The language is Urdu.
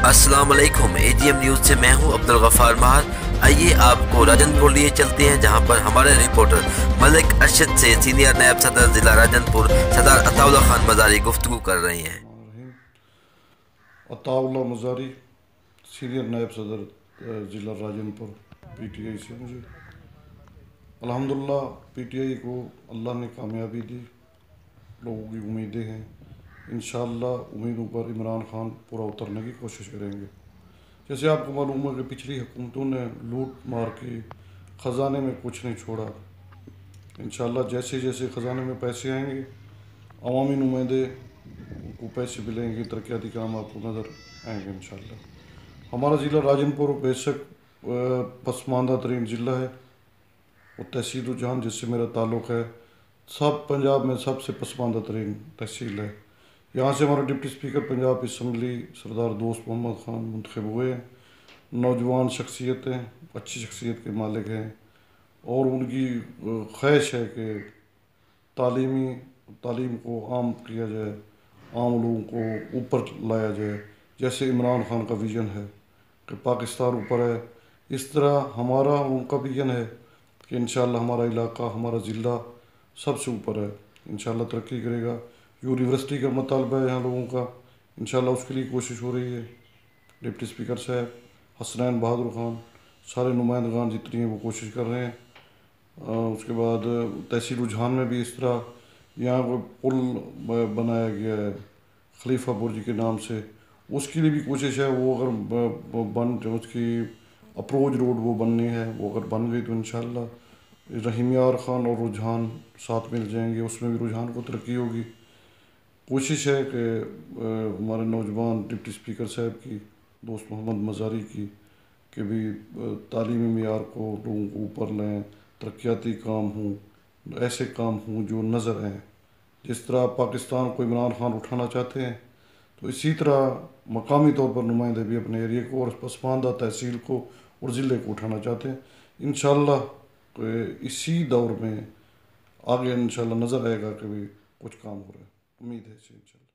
السلام علیکم، AGM نیوز سے میں ہوں عبدالغفار ماہر۔ آئیے آپ کو راجن پور لیے چلتے ہیں، جہاں پر ہمارے رپورٹر ملک ارشد سے سینئر نائب صدر ضلع راجن پور سردار عطا اللہ خان مزاری گفتگو کر رہے ہیں۔ عطا اللہ مزاری، سینئر نائب صدر ضلع راجن پور PTI سے۔ مجھے الحمدللہ PTI کو اللہ نے کامیابی دی، لوگوں کی امیدیں ہیں، انشاءاللہ امیدوں پر عمران خان پورا اترنے کی کوشش کریں گے۔ جیسے آپ کو معلوم ہے کہ پچھلی حکومتوں نے لوٹ مار کے خزانے میں کچھ نہیں چھوڑا۔ انشاءاللہ جیسے جیسے خزانے میں پیسے آئیں گے، عوامی نمائندے کو پیسے ملیں گے، ترقیاتی کام آپ کو نظر آئیں گے انشاءاللہ۔ ہمارا ضلع راجن پور بے شک پسماندہ ترین ضلع ہے، وہ تحصیل رجحان جس سے میرا تعلق ہے، سب پنجاب میں سب سے پسماندہ ترین تحصیل ہے۔ یہاں سے ہمارے ڈپٹی اسپیکر پنجاب اسمبلی سردار دوست محمد خان منتخب ہوئے ہیں۔ نوجوان شخصیتیں، اچھی شخصیت کے مالک ہیں، اور ان کی خواہش ہے کہ تعلیم کو عام کیا جائے، عام لوگوں کو اوپر لایا جائے۔ جیسے عمران خان کا ویژن ہے کہ پاکستان اوپر ہے، اس طرح ہمارا ان کا ویژن ہے کہ انشاءاللہ ہمارا علاقہ، ہمارا ضلع سب سے اوپر ہے، انشاءاللہ ترقی کرے گا۔ یونیورسٹی کا مطالبہ ہے یہاں لوگوں کا، انشاءاللہ اس کے لیے کوشش ہو رہی ہے۔ ڈپٹی اسپیکر صاحب حسنین بہادر خان، سارے نمائندگان جتنی ہیں وہ کوشش کر رہے ہیں۔ اس کے بعد تحصیل رجحان میں بھی اس طرح یہاں کوئی پل بنایا گیا ہے خلیفہ برج کے نام سے، اس کے لیے بھی کوشش ہے۔ وہ اگر اس کی اپروچ روڈ وہ بننی ہے، وہ اگر بن گئی تو انشاءاللہ رحیم یار خان اور رجحان ساتھ مل جائیں گے، اس میں بھی رجحان کو ترقی ہوگی۔ کوشش ہے کہ ہمارے نوجوان ڈپٹی اسپیکر صاحب کی، دوست محمد مزاری کی، کہ بھی تعلیمی معیار کو لوگوں کو اوپر لیں، ترقیاتی کام ہوں، ایسے کام ہوں جو نظر آئیں۔ جس طرح پاکستان کو عمران خان اٹھانا چاہتے ہیں، تو اسی طرح مقامی طور پر نمائندے بھی اپنے ایریے کو اور پسماندہ تحصیل کو اور ضلع کو اٹھانا چاہتے ہیں۔ انشاءاللہ اسی دور میں آگے انشاءاللہ نظر آئے گا کہ بھی کچھ کام ہو رہا ہے، امید ہے اسے انشاءاللہ۔